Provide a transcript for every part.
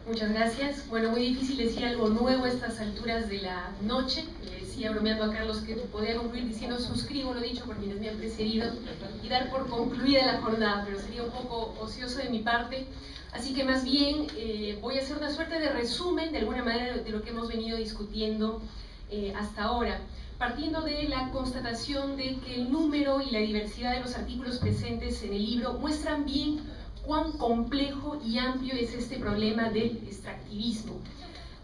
Muchas gracias. Bueno, muy difícil decir algo nuevo a estas alturas de la noche. Le decía bromeando a Carlos que podía concluir diciendo suscribo lo dicho por quienes me han precedido y dar por concluida la jornada, pero sería un poco ocioso de mi parte. Así que más bien voy a hacer una suerte de resumen de alguna manera de lo que hemos venido discutiendo hasta ahora, partiendo de la constatación de que el número y la diversidad de los artículos presentes en el libro muestran bien cuán complejo y amplio es este problema del extractivismo,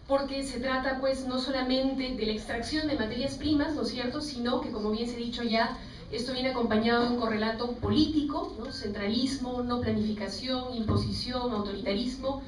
porque se trata pues no solamente de la extracción de materias primas, ¿no es cierto?, sino que, como bien se ha dicho ya, esto viene acompañado de un correlato político, ¿no?, centralismo, no planificación, imposición, autoritarismo,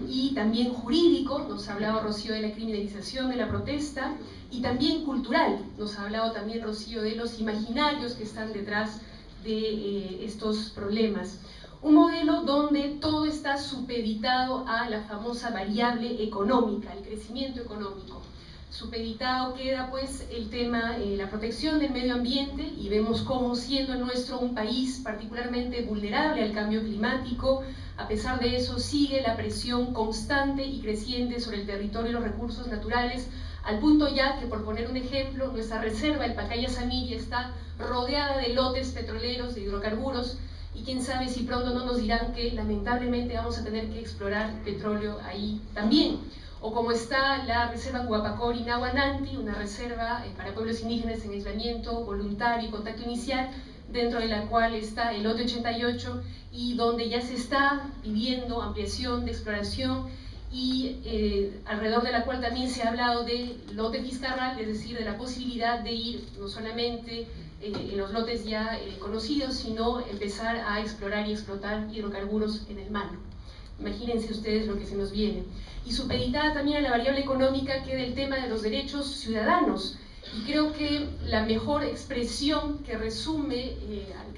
y también jurídico, nos ha hablado Rocío de la criminalización de la protesta, y también cultural, nos ha hablado también Rocío de los imaginarios que están detrás de estos problemas. Un modelo donde todo está supeditado a la famosa variable económica, el crecimiento económico. Supeditado queda pues el tema, la protección del medio ambiente, y vemos cómo, siendo el nuestro un país particularmente vulnerable al cambio climático, a pesar de eso sigue la presión constante y creciente sobre el territorio y los recursos naturales, al punto ya que, por poner un ejemplo, nuestra reserva, el Pacaya Samiria, está rodeada de lotes petroleros, de hidrocarburos, y quién sabe si pronto no nos dirán que lamentablemente vamos a tener que explorar petróleo ahí también. O como está la reserva Huapacori Nahuananti, una reserva para pueblos indígenas en aislamiento voluntario y contacto inicial, dentro de la cual está el lote 88 y donde ya se está pidiendo ampliación de exploración, y alrededor de la cual también se ha hablado de lote Fiscarral, es decir, de la posibilidad de ir no solamente en los lotes ya conocidos, sino empezar a explorar y explotar hidrocarburos en el mar. Imagínense ustedes lo que se nos viene. Y supeditada también a la variable económica queda el tema de los derechos ciudadanos. Y creo que la mejor expresión que resume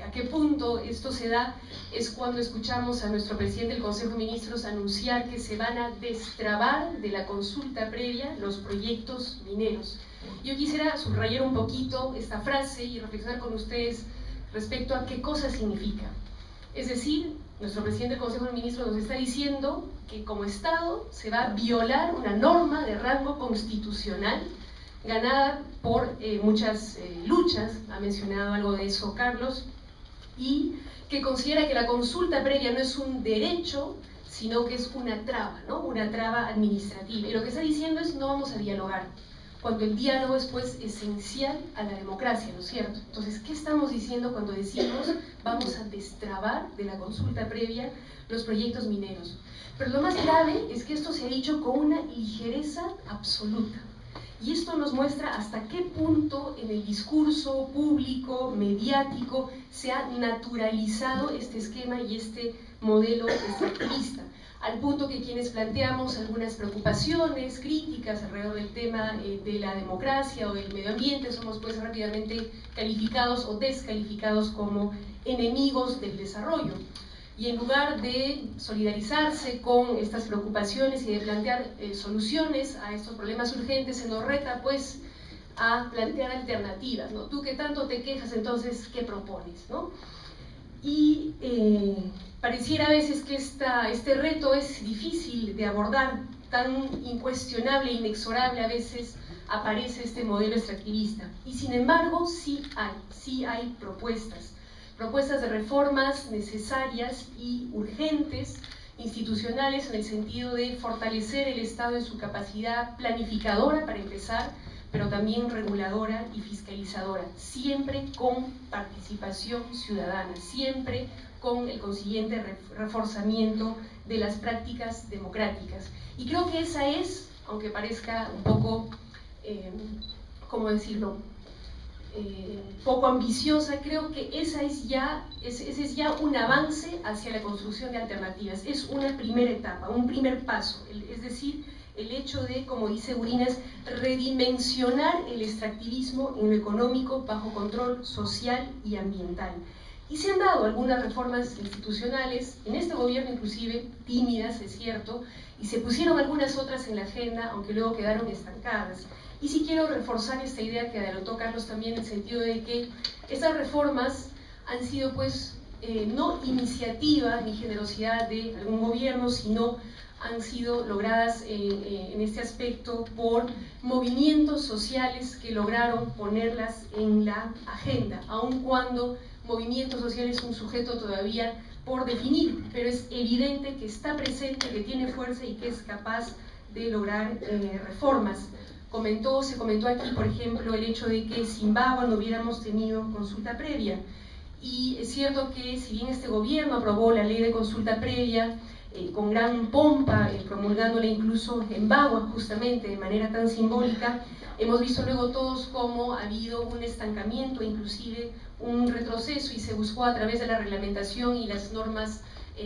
a qué punto esto se da es cuando escuchamos a nuestro presidente del Consejo de Ministros anunciar que se van a destrabar de la consulta previa los proyectos mineros. Yo quisiera subrayar un poquito esta frase y reflexionar con ustedes respecto a qué cosa significa. Es decir, nuestro presidente del Consejo de Ministros nos está diciendo que como Estado se va a violar una norma de rango constitucional ganada por muchas luchas, ha mencionado algo de eso Carlos, y que considera que la consulta previa no es un derecho, sino que es una traba, ¿no?, una traba administrativa. Y lo que está diciendo es: no vamos a dialogar, cuando el diálogo es pues esencial a la democracia, ¿no es cierto? Entonces, ¿qué estamos diciendo cuando decimos vamos a destrabar de la consulta previa los proyectos mineros? Pero lo más grave es que esto se ha dicho con una ligereza absoluta. Y esto nos muestra hasta qué punto en el discurso público, mediático, se ha naturalizado este esquema y este modelo extractivista, al punto que quienes planteamos algunas preocupaciones, críticas alrededor del tema de la democracia o del medio ambiente, somos pues rápidamente calificados o descalificados como enemigos del desarrollo. Y en lugar de solidarizarse con estas preocupaciones y de plantear soluciones a estos problemas urgentes, se nos reta pues a plantear alternativas, ¿no? Tú que tanto te quejas, entonces, ¿qué propones, no? Y pareciera a veces que este reto es difícil de abordar, tan incuestionable e inexorable a veces aparece este modelo extractivista. Y sin embargo, sí hay propuestas de reformas necesarias y urgentes, institucionales, en el sentido de fortalecer el Estado en su capacidad planificadora, para empezar, pero también reguladora y fiscalizadora, siempre con participación ciudadana, siempre con el consiguiente reforzamiento de las prácticas democráticas. Y creo que esa es, aunque parezca un poco, ¿cómo decirlo?, poco ambiciosa, creo que ese es ya un avance hacia la construcción de alternativas. Es una primera etapa, un primer paso, es decir, el hecho de, como dice Urinas, redimensionar el extractivismo en lo económico bajo control social y ambiental. Y se han dado algunas reformas institucionales, en este gobierno inclusive, tímidas, es cierto, y se pusieron algunas otras en la agenda, aunque luego quedaron estancadas. Y sí quiero reforzar esta idea que adelantó Carlos también, en el sentido de que estas reformas han sido pues no iniciativa ni generosidad de algún gobierno, sino han sido logradas en este aspecto por movimientos sociales que lograron ponerlas en la agenda, aun cuando movimiento social es un sujeto todavía por definir, pero es evidente que está presente, que tiene fuerza y que es capaz de lograr reformas. Se comentó aquí, por ejemplo, el hecho de que Zimbabue no hubiéramos tenido consulta previa. Y es cierto que si bien este gobierno aprobó la ley de consulta previa con gran pompa, promulgándola incluso en Bagua, justamente de manera tan simbólica, hemos visto luego todos cómo ha habido un estancamiento, inclusive un retroceso, y se buscó a través de la reglamentación y las normas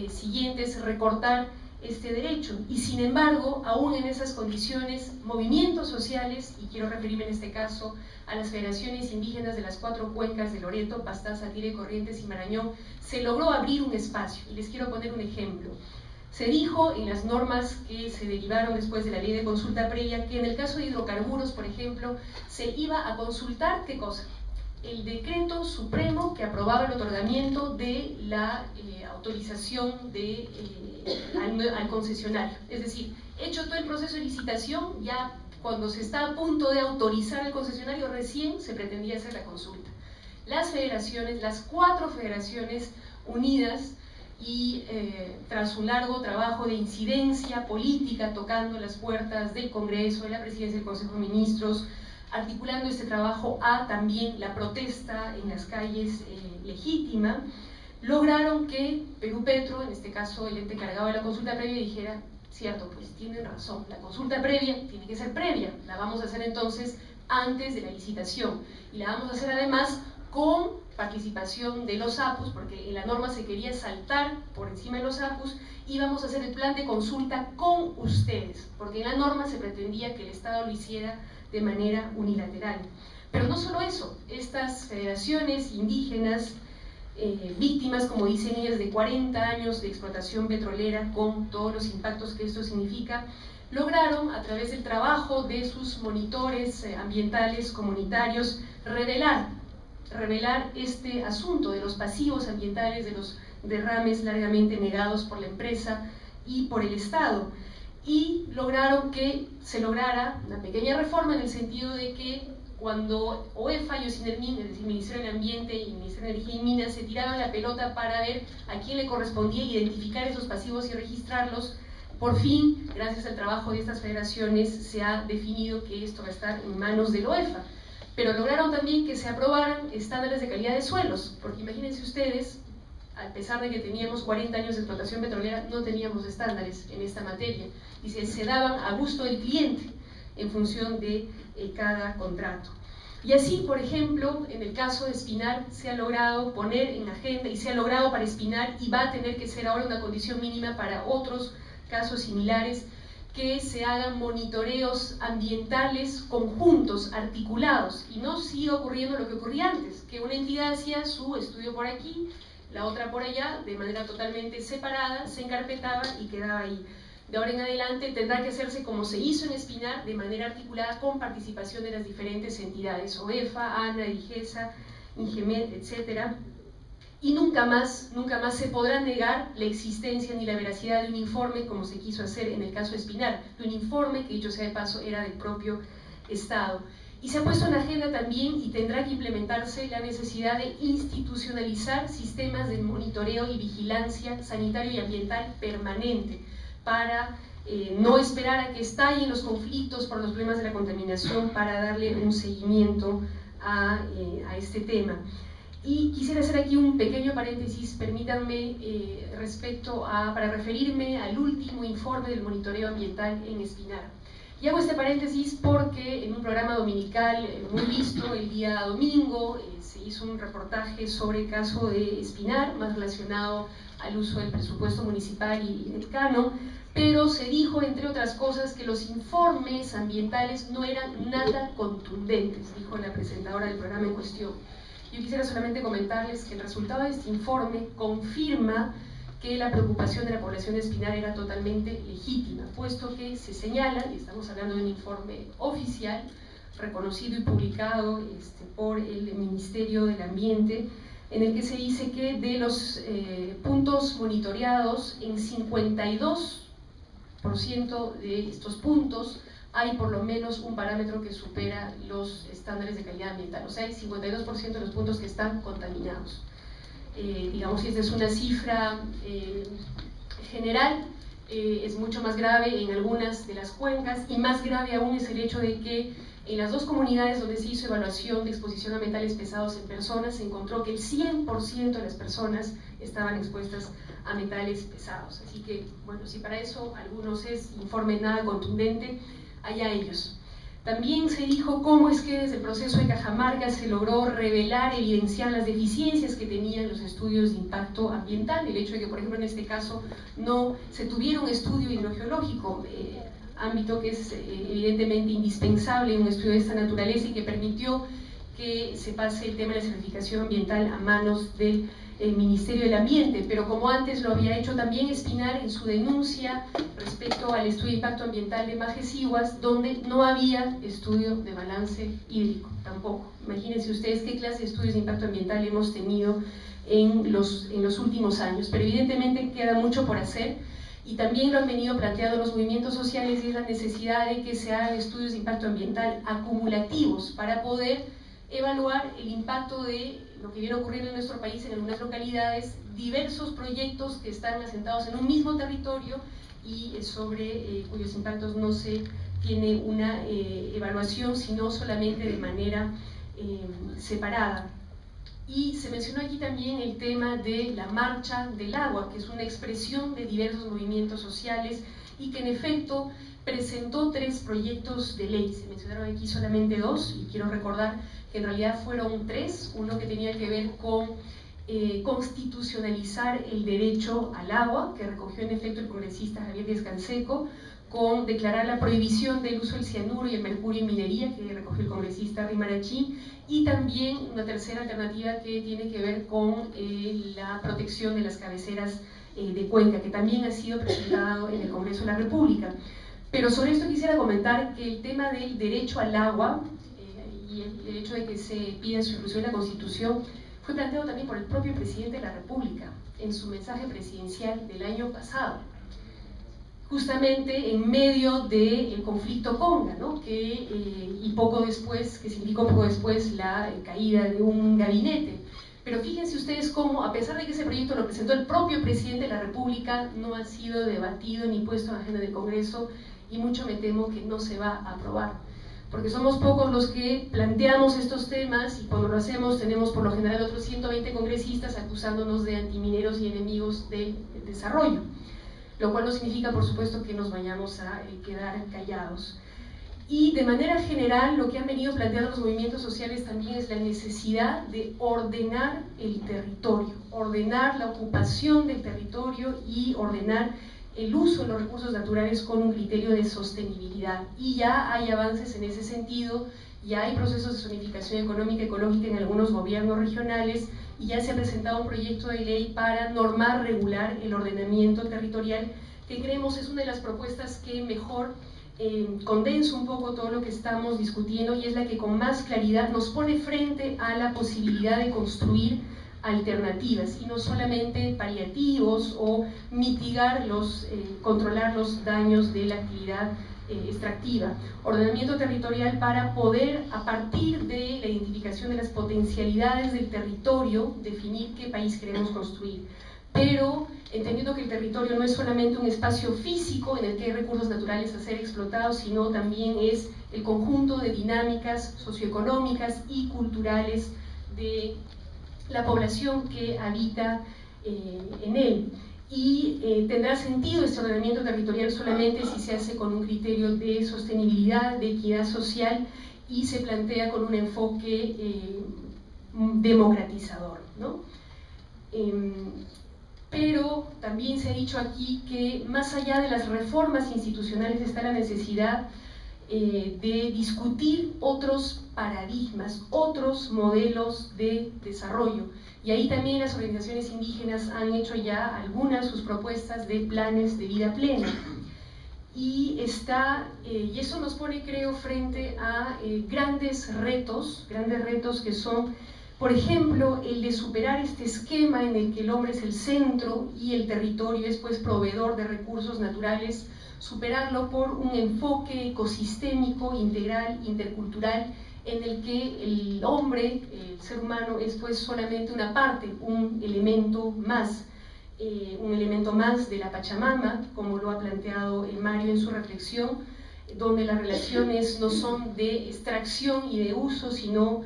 siguientes recortar este derecho. Y sin embargo, aún en esas condiciones, movimientos sociales, y quiero referirme en este caso a las federaciones indígenas de las 4 cuencas de Loreto, Pastaza, Tire, Corrientes y Marañón, se logró abrir un espacio. Y les quiero poner un ejemplo. Se dijo en las normas que se derivaron después de la ley de consulta previa que en el caso de hidrocarburos, por ejemplo, se iba a consultar, ¿qué cosa? El decreto supremo que aprobaba el otorgamiento de la autorización al concesionario. Es decir, hecho todo el proceso de licitación, ya cuando se está a punto de autorizar al concesionario, recién se pretendía hacer la consulta. Las federaciones, las 4 federaciones unidas, y tras un largo trabajo de incidencia política, tocando las puertas del Congreso, de la Presidencia del Consejo de Ministros, articulando este trabajo a también la protesta en las calles legítima, lograron que Perú Petro, en este caso el ente encargado de la consulta previa, dijera: cierto, pues tienen razón, la consulta previa tiene que ser previa, la vamos a hacer entonces antes de la licitación, y la vamos a hacer además con participación de los APUs, porque en la norma se quería saltar por encima de los APUs, y vamos a hacer el plan de consulta con ustedes, porque en la norma se pretendía que el Estado lo hiciera de manera unilateral. Pero no solo eso, estas federaciones indígenas, víctimas, como dicen ellas, de 40 años de explotación petrolera, con todos los impactos que esto significa, lograron, a través del trabajo de sus monitores ambientales comunitarios, revelar este asunto de los pasivos ambientales, de los derrames largamente negados por la empresa y por el Estado, y lograron que se lograra una pequeña reforma en el sentido de que cuando OEFA y Ocinermin, es decir, Ministerio del Ambiente y Ministerio de Energía y Minas, se tiraban la pelota para ver a quién le correspondía identificar esos pasivos y registrarlos, por fin, gracias al trabajo de estas federaciones, se ha definido que esto va a estar en manos del OEFA. Pero lograron también que se aprobaran estándares de calidad de suelos, porque imagínense ustedes, a pesar de que teníamos 40 años de explotación petrolera, no teníamos estándares en esta materia, y se daban a gusto del cliente en función de cada contrato. Y así, por ejemplo, en el caso de Espinar, se ha logrado poner en agenda, y se ha logrado para Espinar, y va a tener que ser ahora una condición mínima para otros casos similares, que se hagan monitoreos ambientales conjuntos, articulados, y no siga ocurriendo lo que ocurría antes, que una entidad hacía su estudio por aquí, la otra por allá, de manera totalmente separada, se encarpetaba y quedaba ahí. De ahora en adelante tendrá que hacerse como se hizo en Espinar, de manera articulada con participación de las diferentes entidades, OEFA, ANA, IGESA, INGEMET, etc. Y nunca más se podrá negar la existencia ni la veracidad de un informe, como se quiso hacer en el caso de Espinar, de un informe que, dicho sea de paso, era del propio Estado. Y se ha puesto en la agenda también, y tendrá que implementarse, la necesidad de institucionalizar sistemas de monitoreo y vigilancia sanitario y ambiental permanente, para no esperar a que estallen los conflictos por los problemas de la contaminación para darle un seguimiento a este tema. Y quisiera hacer aquí un pequeño paréntesis, permítanme, para referirme al último informe del monitoreo ambiental en Espinar. Y hago este paréntesis porque en un programa dominical muy visto el día domingo se hizo un reportaje sobre el caso de Espinar, más relacionado al uso del presupuesto municipal y del canon, pero se dijo, entre otras cosas, que los informes ambientales no eran nada contundentes, dijo la presentadora del programa en cuestión. Yo quisiera solamente comentarles que el resultado de este informe confirma que la preocupación de la población de Espinar era totalmente legítima, puesto que se señala, y estamos hablando de un informe oficial, reconocido y publicado por el Ministerio del Ambiente, en el que se dice que de los puntos monitoreados, en 52 de estos puntos hay por lo menos un parámetro que supera los estándares de calidad ambiental, o sea, hay 52% de los puntos que están contaminados. Digamos, si esta es una cifra general, es mucho más grave en algunas de las cuencas, y más grave aún es el hecho de que en las dos comunidades donde se hizo evaluación de exposición a metales pesados en personas, se encontró que el 100% de las personas estaban expuestas a metales pesados. Así que, bueno, si para eso algunos es informe nada contundente, allá ellos. También se dijo cómo es que desde el proceso de Cajamarca se logró revelar, evidenciar las deficiencias que tenían los estudios de impacto ambiental, el hecho de que, por ejemplo, en este caso no se tuviera un estudio hidrogeológico, ámbito que es evidentemente indispensable en un estudio de esta naturaleza y que permitió que se pase el tema de la certificación ambiental a manos del Ministerio del Ambiente, pero como antes lo había hecho también Espinar en su denuncia respecto al estudio de impacto ambiental de Majesiguas, donde no había estudio de balance hídrico tampoco. Imagínense ustedes qué clase de estudios de impacto ambiental hemos tenido en los últimos años, pero evidentemente queda mucho por hacer, y también lo han venido planteando los movimientos sociales, y es la necesidad de que se hagan estudios de impacto ambiental acumulativos para poder evaluar el impacto de lo que viene ocurriendo en nuestro país, en algunas localidades, diversos proyectos que están asentados en un mismo territorio y sobre cuyos impactos no se tiene una evaluación, sino solamente de manera separada. Y se mencionó aquí también el tema de la Marcha del Agua, que es una expresión de diversos movimientos sociales y que en efecto presentó 3 proyectos de ley. Se mencionaron aquí solamente 2 y quiero recordar que en realidad fueron 3, uno que tenía que ver con constitucionalizar el derecho al agua, que recogió en efecto el congresista Javier Díaz-Canseco, con declarar la prohibición del uso del cianuro y el mercurio en minería, que recogió el congresista Rimarachí, y también una tercera alternativa que tiene que ver con la protección de las cabeceras de cuenca, que también ha sido presentado en el Congreso de la República. Pero sobre esto quisiera comentar que el tema del derecho al agua y el hecho de que se pida su inclusión en la Constitución fue planteado también por el propio presidente de la República en su mensaje presidencial del año pasado, justamente en medio del conflicto Conga, ¿no? Y poco después, que significó poco después la caída de un gabinete. Pero fíjense ustedes cómo, a pesar de que ese proyecto lo presentó el propio presidente de la República, no ha sido debatido ni puesto en la agenda del Congreso, y mucho me temo que no se va a aprobar, porque somos pocos los que planteamos estos temas, y cuando lo hacemos tenemos por lo general otros 120 congresistas acusándonos de antimineros y enemigos del desarrollo, lo cual no significa, por supuesto, que nos vayamos a quedar callados. Y de manera general, lo que han venido planteando los movimientos sociales también es la necesidad de ordenar el territorio, ordenar la ocupación del territorio y ordenar el uso de los recursos naturales con un criterio de sostenibilidad. Y ya hay avances en ese sentido, ya hay procesos de zonificación económica y ecológica en algunos gobiernos regionales, y ya se ha presentado un proyecto de ley para normar, regular el ordenamiento territorial, que creemos es una de las propuestas que mejor condensa un poco todo lo que estamos discutiendo, y es la que con más claridad nos pone frente a la posibilidad de construir alternativas y no solamente paliativos o mitigar controlar los daños de la actividad extractiva. Ordenamiento territorial para poder, a partir de la identificación de las potencialidades del territorio, definir qué país queremos construir, pero entendiendo que el territorio no es solamente un espacio físico en el que hay recursos naturales a ser explotados, sino también es el conjunto de dinámicas socioeconómicas y culturales de la población que habita en él. Y tendrá sentido este ordenamiento territorial solamente si se hace con un criterio de sostenibilidad, de equidad social, y se plantea con un enfoque democratizador, ¿no? Pero también se ha dicho aquí que más allá de las reformas institucionales está la necesidad de discutir otros paradigmas, otros modelos de desarrollo. Y ahí también las organizaciones indígenas han hecho ya algunas sus propuestas de planes de vida plena. Y eso nos pone, creo, frente a grandes retos que son, por ejemplo, el de superar este esquema en el que el hombre es el centro y el territorio es pues proveedor de recursos naturales, superarlo por un enfoque ecosistémico, integral, intercultural, en el que el hombre, el ser humano, es pues solamente una parte, un elemento más de la Pachamama, como lo ha planteado el Mario en su reflexión, donde las relaciones no son de extracción y de uso, sino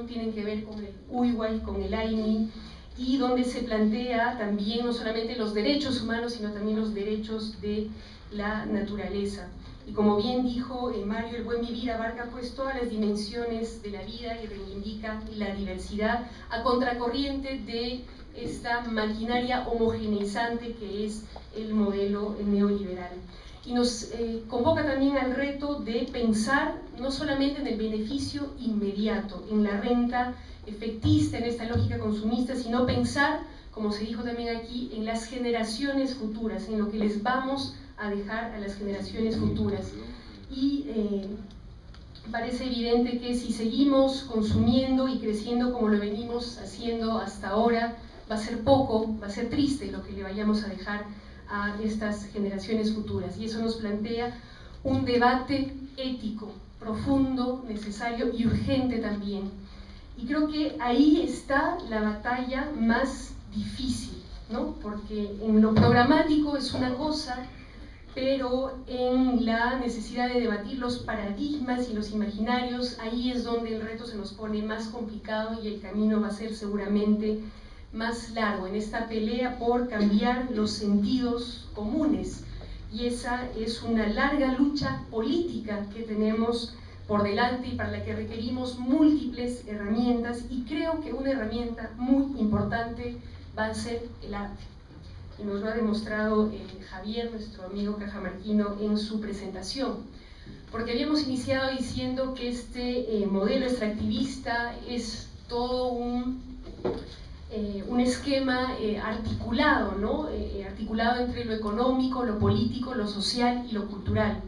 tienen que ver con el Uyway, con el Aini, y donde se plantea también no solamente los derechos humanos, sino también los derechos de la naturaleza. Y como bien dijo Mario, el buen vivir abarca pues todas las dimensiones de la vida y reivindica la diversidad a contracorriente de esta maquinaria homogeneizante que es el modelo neoliberal. Y nos convoca también al reto de pensar no solamente en el beneficio inmediato, en la renta efectista, en esta lógica consumista, sino pensar, como se dijo también aquí, en las generaciones futuras, en lo que les vamos a dejar a las generaciones futuras. Y parece evidente que si seguimos consumiendo y creciendo como lo venimos haciendo hasta ahora, va a ser poco, va a ser triste lo que le vayamos a dejar a estas generaciones futuras. Y eso nos plantea un debate ético, profundo, necesario y urgente también. Y creo que ahí está la batalla más difícil, ¿no? Porque en lo programático es una cosa, pero en la necesidad de debatir los paradigmas y los imaginarios, ahí es donde el reto se nos pone más complicado y el camino va a ser seguramente más largo, en esta pelea por cambiar los sentidos comunes. Y esa es una larga lucha política que tenemos por delante y para la que requerimos múltiples herramientas, y creo que una herramienta muy importante va a ser el arte. Y nos lo ha demostrado Javier, nuestro amigo cajamarquino, en su presentación. Porque habíamos iniciado diciendo que este modelo extractivista es todo un esquema articulado, ¿no? Articulado entre lo económico, lo político, lo social y lo cultural.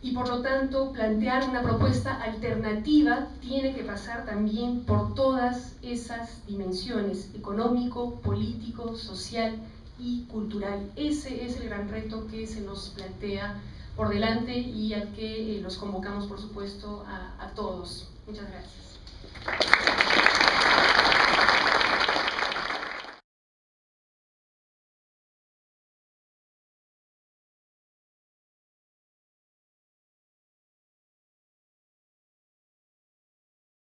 Y por lo tanto, plantear una propuesta alternativa tiene que pasar también por todas esas dimensiones: económico, político, social y cultural. Ese es el gran reto que se nos plantea por delante y al que los convocamos, por supuesto, a todos. Muchas gracias.